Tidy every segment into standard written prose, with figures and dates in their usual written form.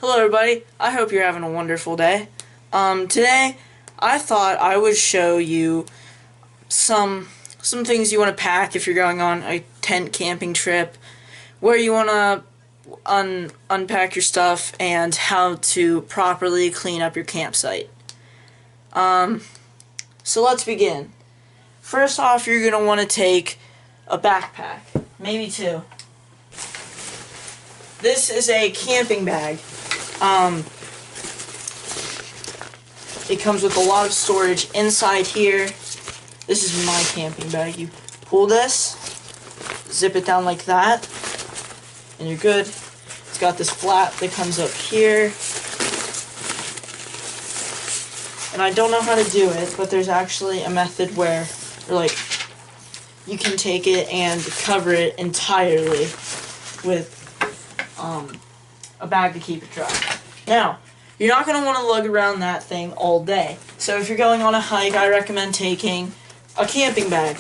Hello everybody, I hope you're having a wonderful day. Today I thought I would show you some things you want to pack if you're going on a tent camping trip, where you want to unpack your stuff, and how to properly clean up your campsite. So let's begin. First off, you're going to want to take a backpack, maybe two. This is a camping bag. It comes with a lot of storage inside here. This is my camping bag. You pull this, zip it down like that, and you're good. It's got this flap that comes up here. And I don't know how to do it, but there's actually a method where, you can take it and cover it entirely with a bag to keep it dry. Now, you're not going to want to lug around that thing all day. So if you're going on a hike, I recommend taking a camping bag.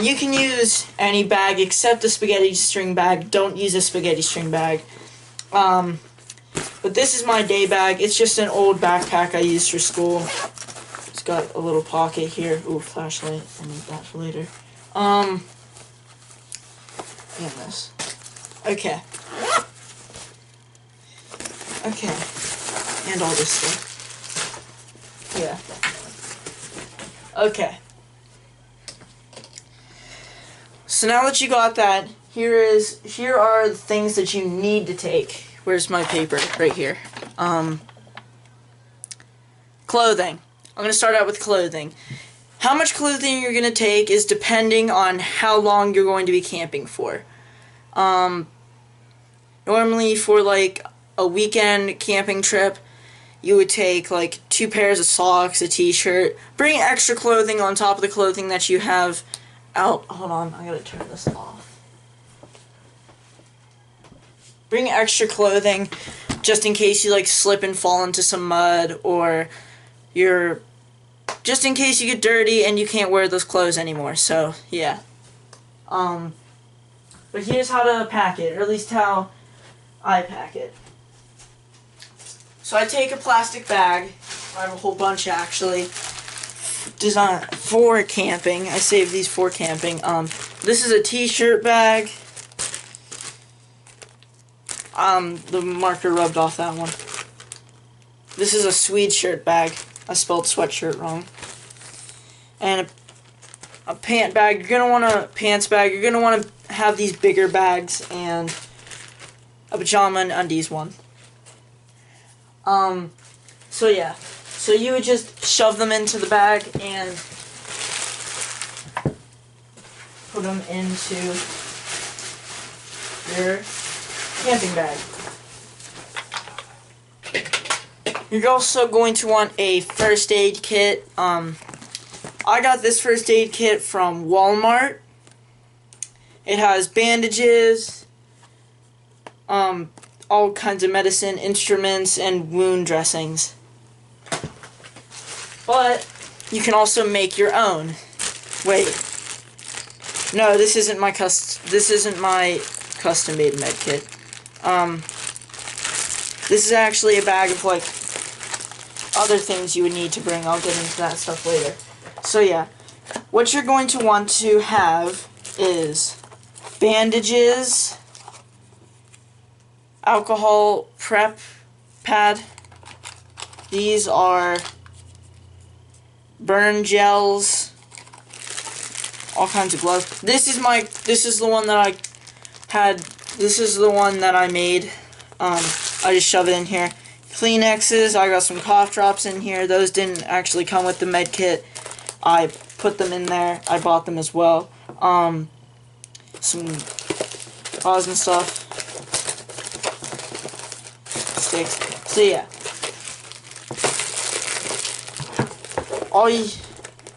You can use any bag except a spaghetti string bag. Don't use a spaghetti string bag. But this is my day bag. It's just an old backpack I used for school. It's got a little pocket here. Ooh, flashlight. I need that for later. And this. Okay. Okay. And all this stuff. Yeah. Okay. So now that you got that, here are the things that you need to take. Where's my paper? Right here. Clothing. I'm going to start out with clothing. How much clothing you're going to take is depending on how long you're going to be camping for. Normally for like a weekend camping trip, you would take like 2 pairs of socks, a t-shirt. Bring extra clothing on top of the clothing that you have out. Hold on, I gotta turn this off. Bring extra clothing just in case you slip and fall into some mud, or just in case you get dirty and you can't wear those clothes anymore. So yeah. But here's how to pack it, or at least how I pack it. So I take a plastic bag. I have a whole bunch actually, designed for camping. I saved these for camping. This is a t-shirt bag. The marker rubbed off that one. This is a Swede shirt bag. I spelled sweatshirt wrong. And a pant bag. You're gonna want a pants bag. You're gonna want to have these bigger bags, and a pajama and undies one. So yeah. So you would just shove them into the bag and put them into your camping bag. You're also going to want a first aid kit. I got this first aid kit from Walmart. It has bandages, all kinds of medicine, instruments, and wound dressings. But you can also make your own. Wait. No, this isn't my custom-made med kit. This is actually a bag of other things you would need to bring. I'll get into that stuff later. So yeah, what you're going to want to have is bandages, alcohol prep pad. These are burn gels, all kinds of gloves. This is the one that I had. This is the one that I made. I just shove it in here. Kleenexes. I got some cough drops in here. Those didn't actually come with the med kit. I put them in there. I bought them as well. Some gauze and stuff. Sticks. So yeah.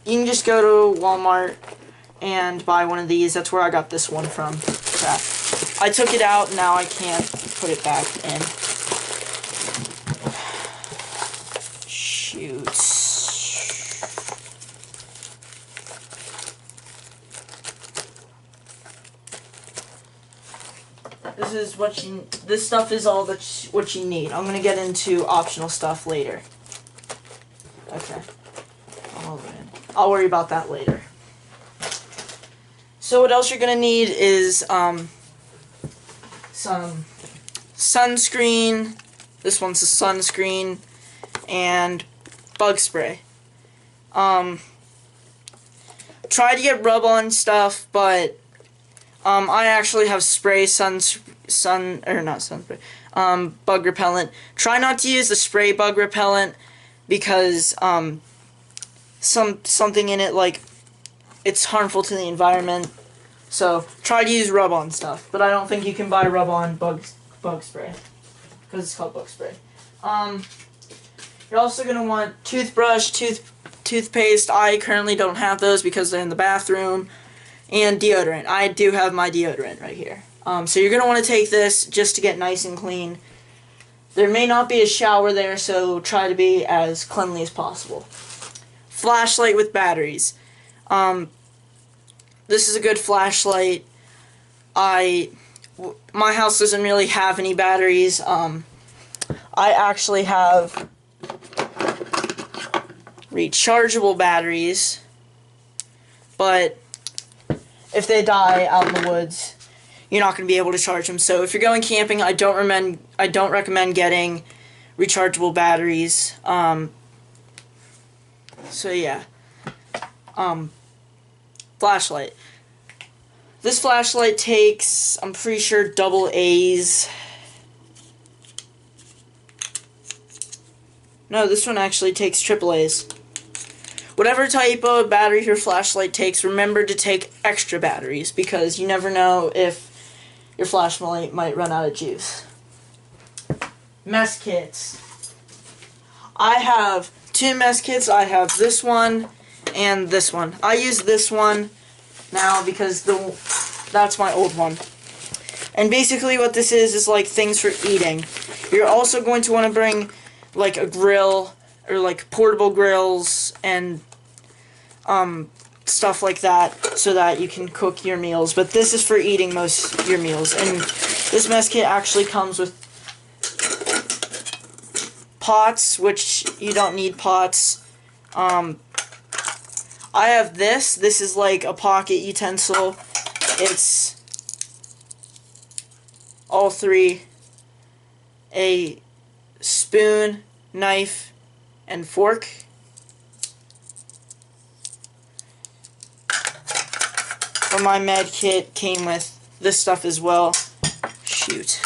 You can just go to Walmart and buy one of these. That's where I got this one from. Crap. I took it out, now I can't put it back in. Shoot. This is this stuff is all what you need. I'm gonna get into optional stuff later. Okay. I'll worry about that later. So what else you're gonna need is some sunscreen. This one's a sunscreen and bug spray. Try to get rub-on stuff, but I actually have spray bug repellent. Try not to use the spray bug repellent because something in it, like, it's harmful to the environment. So try to use rub-on stuff, but I don't think you can buy rub-on bug spray because it's called bug spray. You're also gonna want toothbrush, toothpaste. I currently don't have those because they're in the bathroom. And deodorant. I do have my deodorant right here. So you're going to want to take this just to get nice and clean. There may not be a shower there, so try to be as cleanly as possible. Flashlight with batteries. This is a good flashlight. My house doesn't really have any batteries. I actually have rechargeable batteries, but if they die out in the woods, you're not going to be able to charge them. So if you're going camping, I don't recommend getting rechargeable batteries. So yeah. Flashlight. This flashlight takes, I'm pretty sure, double A's. No, this one actually takes triple A's. Whatever type of battery your flashlight takes, remember to take extra batteries because you never know if your flashlight might run out of juice. Mess kits. I have two mess kits. I have this one and this one. I use this one now because that's my old one. And basically what this is like things for eating. You're also going to want to bring like a grill or like portable grills and stuff like that so that you can cook your meals. But this is for eating most of your meals. And this mess kit actually comes with pots, which you don't need pots. I have this. This is like a pocket utensil. It's all three: a spoon, knife, and fork. But my med kit came with this stuff as well. Shoot.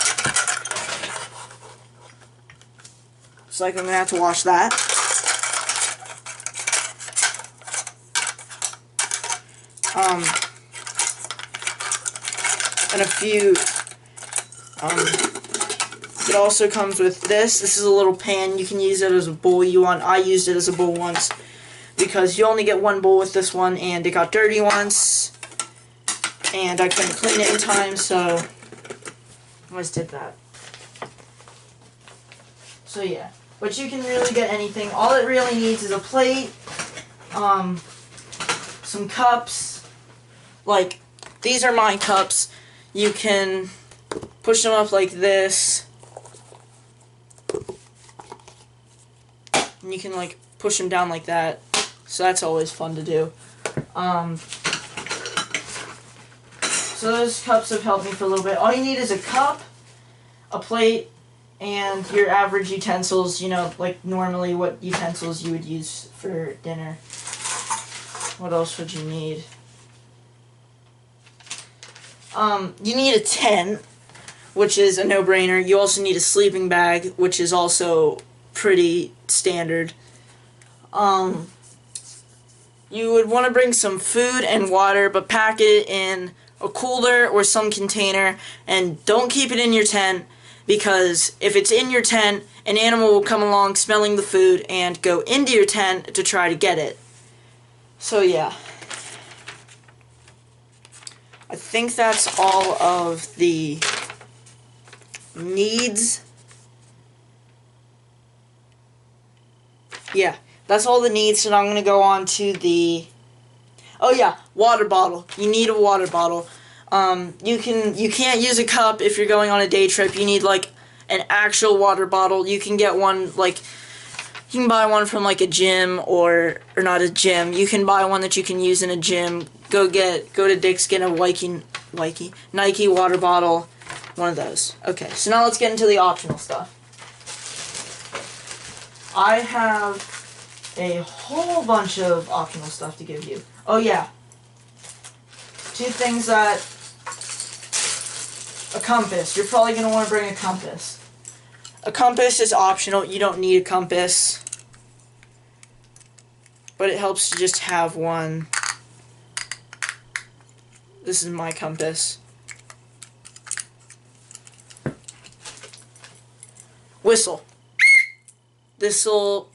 Looks like I'm gonna have to wash that. And a few, it also comes with this. This is a little pan. You can use it as a bowl you want. I used it as a bowl once because you only get one bowl with this one, and it got dirty once, and I couldn't clean it in time, so I just did that. So yeah, but you can really get anything. All it really needs is a plate, some cups. Like, these are my cups. You can push them up like this, and you can like push them down like that. So that's always fun to do. So those cups have helped me for a little bit. All you need is a cup, a plate, and your average utensils, you know, like normally what utensils you would use for dinner. What else would you need? You need a tent, which is a no-brainer. You also need a sleeping bag, which is also pretty standard. You would want to bring some food and water, but pack it in a cooler or some container, and don't keep it in your tent, because if it's in your tent, an animal will come along smelling the food and go into your tent to try to get it. So yeah. I think that's all of the needs. Yeah, that's all the needs, and I'm going to go on to the... Oh yeah, water bottle. You need a water bottle. You can't use a cup if you're going on a day trip. You need like an actual water bottle. You can get one like you can buy one from like a gym or not a gym. You can buy one that you can use in a gym. Go to Dick's, get a Nike water bottle, one of those. Okay, so now let's get into the optional stuff. I have a whole bunch of optional stuff to give you. Oh yeah. 2 things that... A compass. You're probably going to want to bring a compass. A compass is optional. You don't need a compass. But it helps to just have one. This is my compass. Whistle. This'll...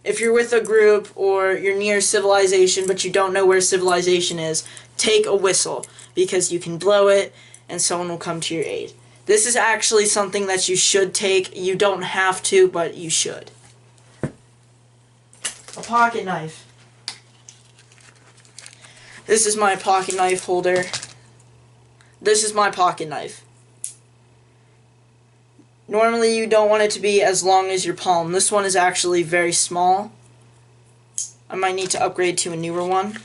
If you're with a group or you're near civilization but you don't know where civilization is, take a whistle because you can blow it and someone will come to your aid. This is actually something that you should take. You don't have to, but you should. A pocket knife. This is my pocket knife holder. This is my pocket knife. Normally you don't want it to be as long as your palm. This one is actually very small. I might need to upgrade to a newer one.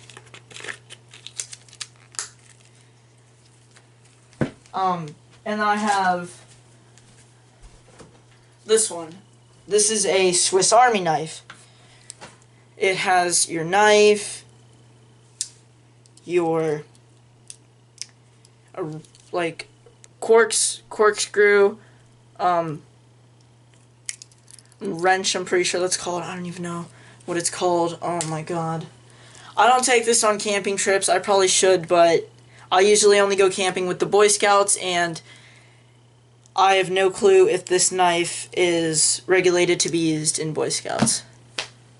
And I have this one. This is a Swiss Army knife. It has your knife, your like corkscrew, wrench, I'm pretty sure that's called. I don't even know what it's called. Oh my god. I don't take this on camping trips. I probably should, but I usually only go camping with the Boy Scouts, and I have no clue if this knife is regulated to be used in Boy Scouts.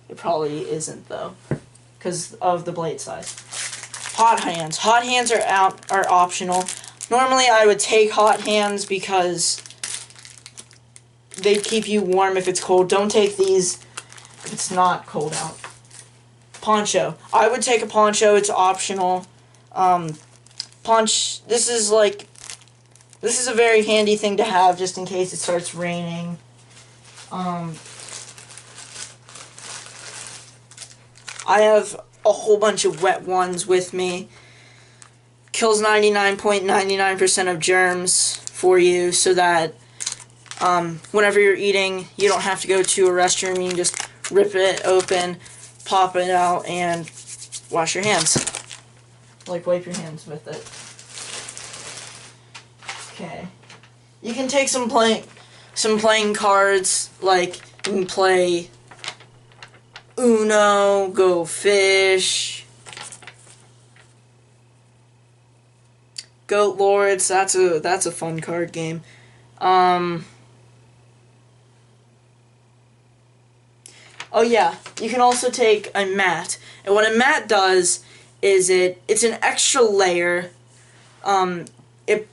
It probably isn't, though, because of the blade size. Hot hands. Hot hands are optional. Normally I would take hot hands because they keep you warm if it's cold. Don't take these if it's not cold out. Poncho. I would take a poncho. It's optional. This is a very handy thing to have just in case it starts raining. I have a whole bunch of wet ones with me. Kills 99.99% of germs for you, so that whenever you're eating, you don't have to go to a restroom. You can just rip it open, pop it out, and wash your hands. Like, wipe your hands with it. Okay. You can take some playing cards, like, you can play Uno, Go Fish, Goat Lords. That's a fun card game. Oh yeah, you can also take a mat. And what a mat does is it's an extra layer. It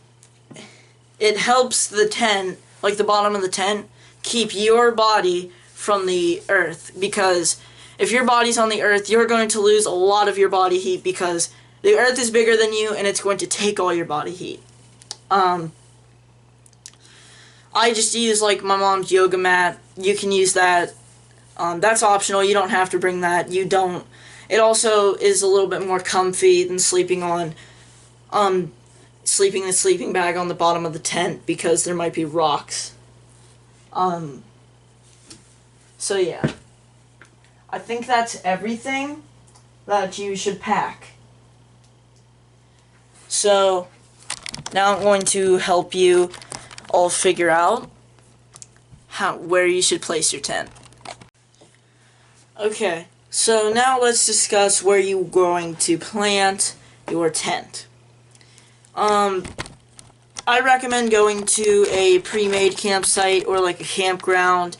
helps the tent, like the bottom of the tent, keep your body from the earth, because if your body's on the earth, you're going to lose a lot of your body heat because the earth is bigger than you and it's going to take all your body heat. I just use like my mom's yoga mat. You can use that. That's optional. You don't have to bring that. It also is a little bit more comfy than sleeping in the sleeping bag on the bottom of the tent because there might be rocks. So yeah. I think that's everything that you should pack. So now I'm going to help you all figure out where you should place your tent. Okay, so now let's discuss where you're going to plant your tent. I recommend going to a pre-made campsite or like a campground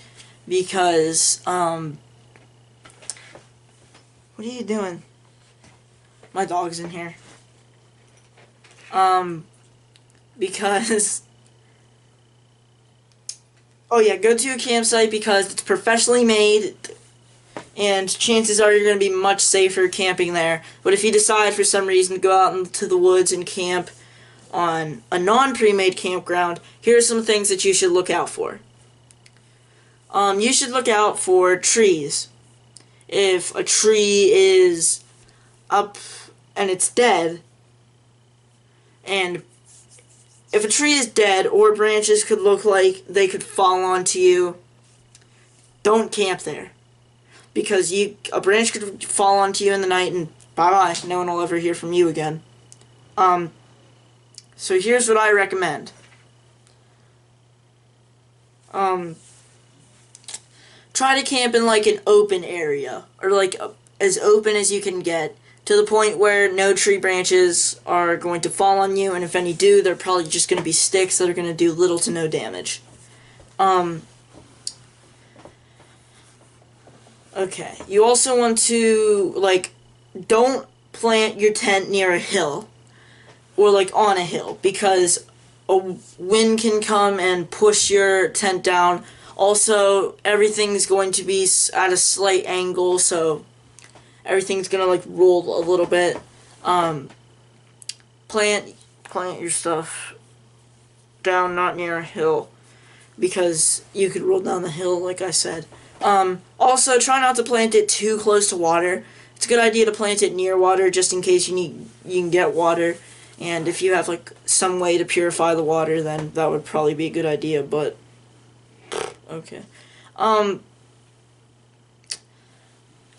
because, what are you doing? My dog's in here. Because, oh yeah, go to a campsite because it's professionally made and chances are you're going to be much safer camping there. But if you decide for some reason to go out into the woods and camp, on a non-pre-made campground, here are some things that you should look out for. You should look out for trees. If a tree is up and it's dead, and if a tree is dead or branches could look like they could fall onto you, don't camp there. Because a branch could fall onto you in the night and bye-bye, no one will ever hear from you again. So here's what I recommend. Try to camp in like an open area, or like as open as you can get, to the point where no tree branches are going to fall on you, and if any do, they're probably just going to be sticks that are going to do little to no damage. Okay, you also want to, like, don't plant your tent near a hill, or like on a hill, because a wind can come and push your tent down. Also, everything's going to be at a slight angle, so everything's gonna like roll a little bit. Plant your stuff down, not near a hill, because you could roll down the hill, like I said. Also, try not to plant it too close to water. It's a good idea to plant it near water, just in case you can get water. And if you have like some way to purify the water, then that would probably be a good idea. But okay.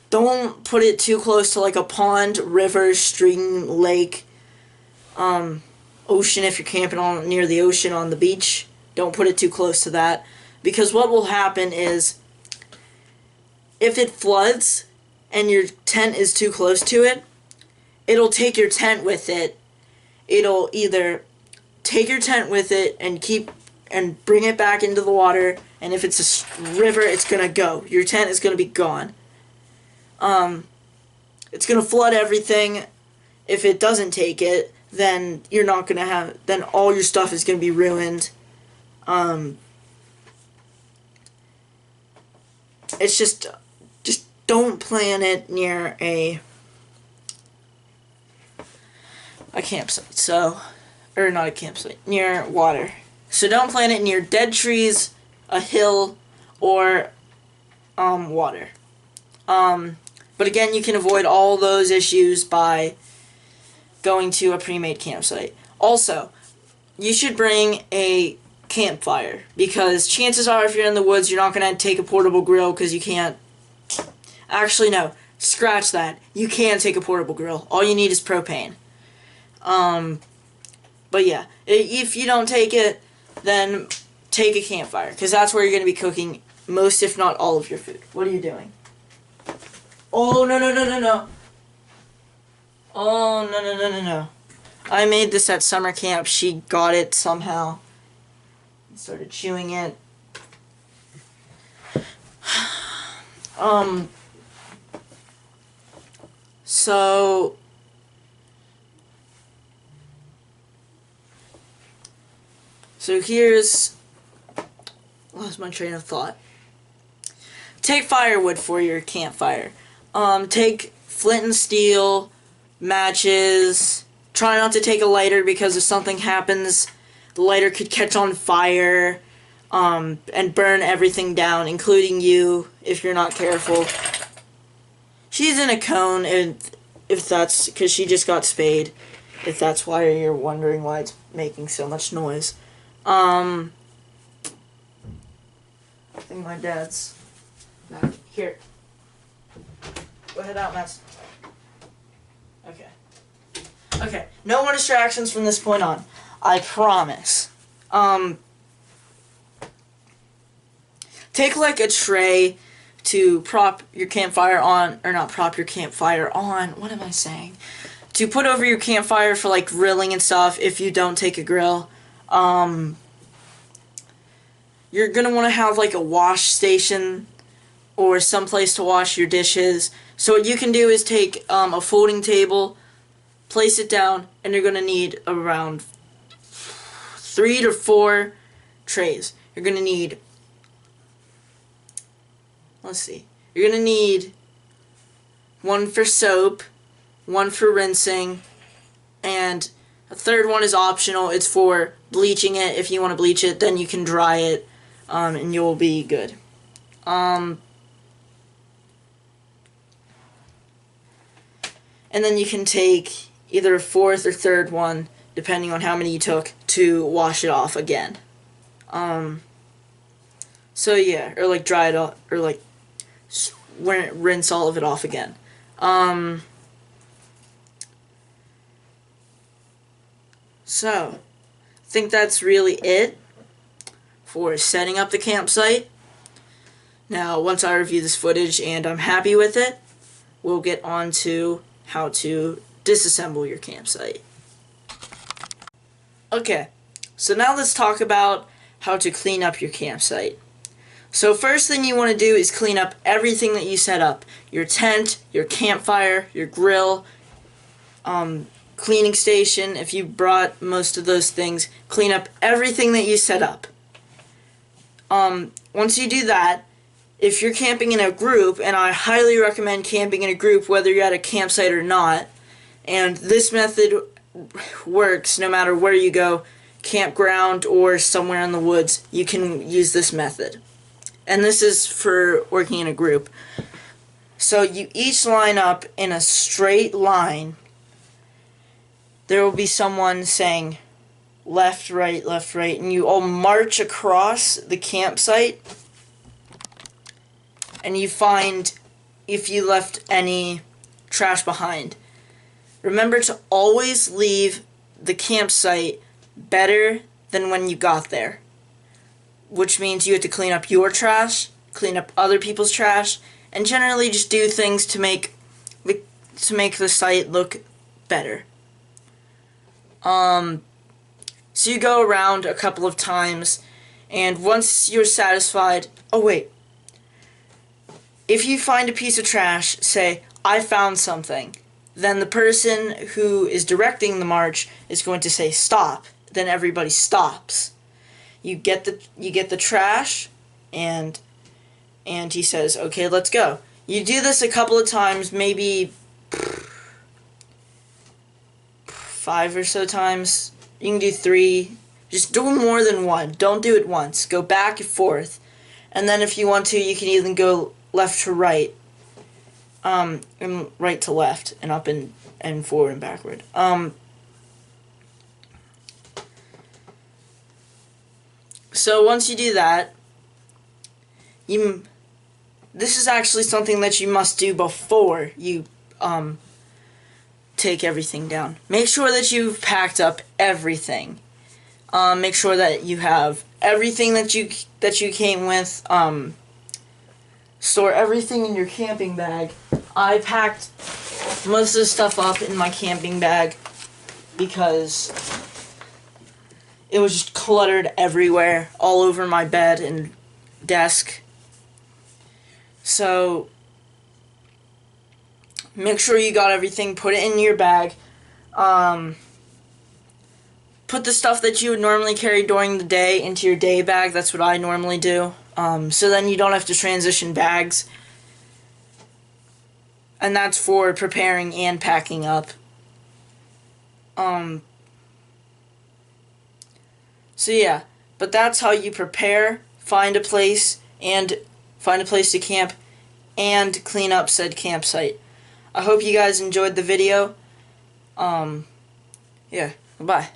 Don't put it too close to like a pond, river, stream, lake, ocean if you're camping near the ocean on the beach. Don't put it too close to that, because what will happen is if it floods and your tent is too close to it, it'll take your tent with it. It'll either take your tent with it and bring it back into the water, and if it's a river, it's gonna go. Your tent is gonna be gone. It's gonna flood everything. If it doesn't take it, then you're not gonna have. Then all your stuff is gonna be ruined. It's just don't plant it near a campsite. Or not a campsite, near water. So don't plant it near dead trees, a hill, or water. But again, you can avoid all those issues by going to a pre-made campsite. Also, you should bring a campfire, because chances are if you're in the woods, you're not going to take a portable grill, because you can't. Actually, no. Scratch that. You can take a portable grill. All you need is propane. But yeah, if you don't take it, then take a campfire, because that's where you're going to be cooking most, if not all, of your food. What are you doing? Oh, no. Oh, no. I made this at summer camp. She got it somehow and started chewing it. So here's, lost my train of thought. Take firewood for your campfire. Take flint and steel, matches. Try not to take a lighter, because if something happens, the lighter could catch on fire, and burn everything down, including you, if you're not careful. She's in a cone, and if that's because she just got spayed, if that's why you're wondering why it's making so much noise. I think my dad's back here. Go ahead out, Matt. Okay, no more distractions from this point on. I promise. Take like a tray to prop your campfire on, or not prop your campfire on, what am I saying? To put over your campfire for like grilling and stuff if you don't take a grill. You're going to want to have like a wash station or some place to wash your dishes. So what you can do is take a folding table, place it down, and you're going to need around 3 to 4 trays. You're going to need, let's see, you're going to need one for soap, one for rinsing, and A third one is optional. It's for bleaching it. If you want to bleach it, then you can dry it, and you'll be good. And then you can take either a fourth or third one, depending on how many you took, to wash it off again. So yeah, or like dry it off, or like rinse all of it off again. So, I think that's really it for setting up the campsite. Now, once I review this footage and I'm happy with it, we'll get on to how to disassemble your campsite. Okay, so now let's talk about how to clean up your campsite. So first thing you want to do is clean up everything that you set up. Your tent, your campfire, your grill, cleaning station, if you brought most of those things, clean up everything that you set up. Once you do that, if you're camping in a group, and I highly recommend camping in a group whether you're at a campsite or not, and this method works no matter where you go, campground or somewhere in the woods, you can use this method. And this is for working in a group. So you each line up in a straight line. There will be someone saying left, right, and you all march across the campsite, and you find if you left any trash behind. Remember to always leave the campsite better than when you got there, which means you have to clean up your trash, clean up other people's trash, and generally just do things to make the site look better. So you go around a couple of times, and once you're satisfied, oh wait, if you find a piece of trash, say, I found something, then the person who is directing the march is going to say stop. Then everybody stops. You get the trash, and he says, okay, let's go. You do this a couple of times, maybe 5 or so times. You can do 3. Just do more than 1. Don't do it once. Go back and forth. And then if you want to, you can even go left to right. And right to left. And up and forward and backward. So once you do that, this is actually something that you must do before you take everything down. Make sure that you've packed up everything. Make sure that you have everything that you came with. Store everything in your camping bag. I packed most of the stuff up in my camping bag because it was just cluttered everywhere, all over my bed and desk. So make sure you got everything, put it in your bag. Put the stuff that you would normally carry during the day into your day bag. That's what I normally do. So then you don't have to transition bags. And that's for preparing and packing up. So yeah, but that's how you prepare, find a place to camp, and clean up said campsite. I hope you guys enjoyed the video. Yeah, goodbye.